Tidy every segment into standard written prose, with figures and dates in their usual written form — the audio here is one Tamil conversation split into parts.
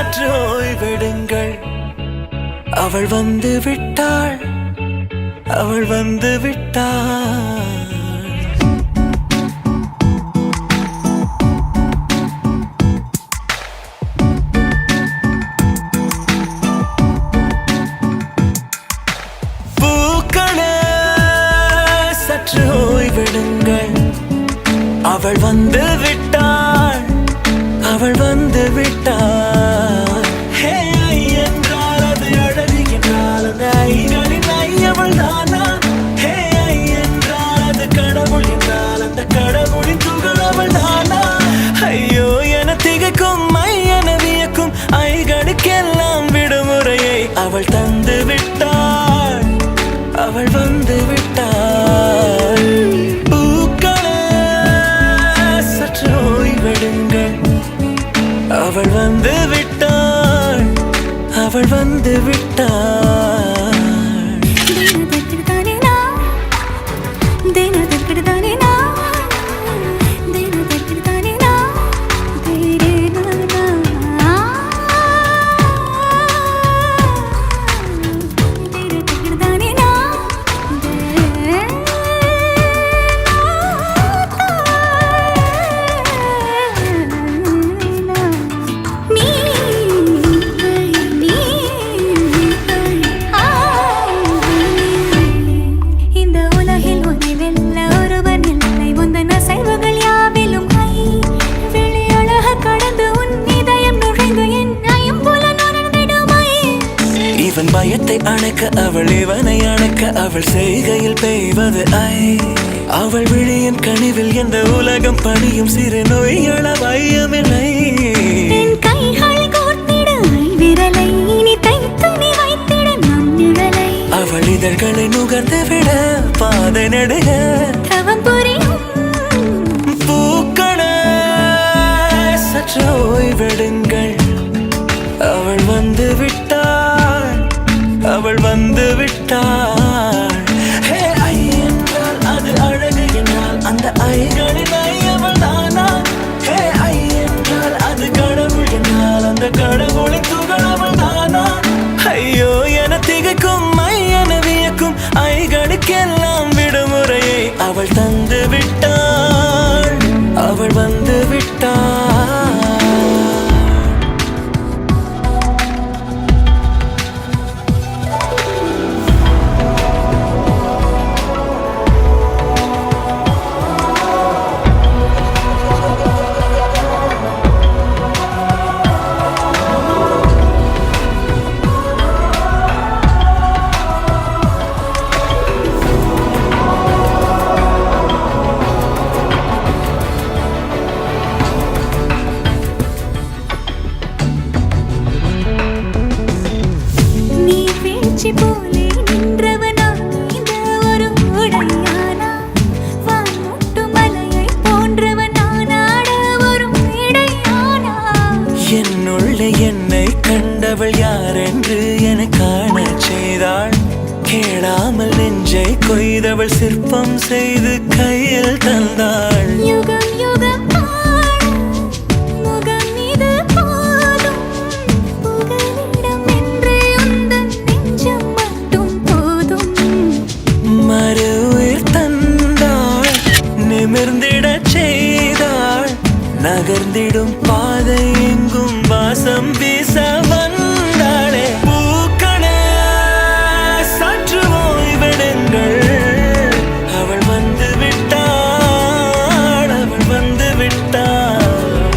சற்று ஓய்வெடுங்கள். அவள் வந்து விட்டாள், அவள் வந்து விட்டாள். பூக்களே சற்று ஓய்வெடுங்கள். அவள் வந்து விட்டாள், அவள் வந்து விட்டாள். ஹே என்றால் அது அழகு என்றால் அந்த ஐகளின் ஐயவள் தானா? ஹே என்றால் அது கடவுள் என்றால் அந்த கடவுளின் துகள் அவள் தானா? ஐயோ என திகைக்கும் என வியக்கும் ஐகளுக்கெல்லாம் விடுமுறையை அவள் தந்து விட்டாள், அவள் வந்து விட்டாள். அவள் வந்து விட்டாள், அவள் வந்து விட்டாள். இவன் பயத்தை அணைக்க அவள் இவனை அணைக்க அவள் செய்கையில் பெய்வது ஐ. அவள் விழியின் கனிவில் எந்த உலகம் பணியும் சிறு நோய்கள வையமில்லை. அவள் இதழ்களை நுகர்ந்து விட பாதை நடுக பூக்களே சற்று ஓய்வெடுங்கள். அவள் வந்து விட்டாள், அவள் வந்து விட்டாள். ஹே ஐ என்றால் அது அழகு என்றால் அந்த ஐகளின் ஐயவள் தானா? ஹே ஐ என்றால் அது கடவுள் என்றால் அந்த கடவுளின் துகள் அவள் தானா? ஐயோ என திகைக்கும் என வியக்கும் ஐகளுக்கெல்லாம் விடுமுறையை அவள் தந்து விட்டாள், அவள் வந்து விட்டாள். போலே நின்றவனா இந்த ஒரு உடையானா? வான்முட்டு மலையை போன்றவனானாட ஒரு மேடையானா? என்னுள்ளே என்னை கண்டவள் யாரென்று என காண செய்தாள். கேளாமல் நெஞ்சை கொய்தவள் சிற்பம் செய்து கையில் தந்தாள். யுகம் யுகம் நகர்ந்திடும் பாதை எங்கும் வாசம் வீச வந்தாளே. பூக்களே சற்று ஓய்வெடுங்கள். அவள் வந்து விட்டாள், அவள் வந்து விட்டாள்.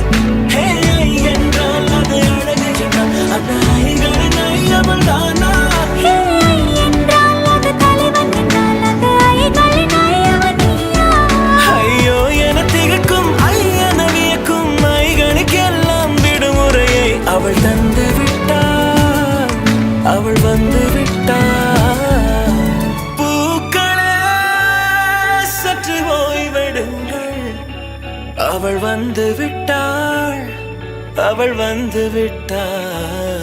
ஹே என்றால் அது அழகு என்றால் அந்த ஐகளின் ஐயவள் தானா? அவள் தந்து விட்டாள், அவள் வந்து விட்டாள். பூக்களே சற்று ஓய்வெடுங்கள். அவள் வந்து விட்டாள், அவள் வந்து விட்டாள்.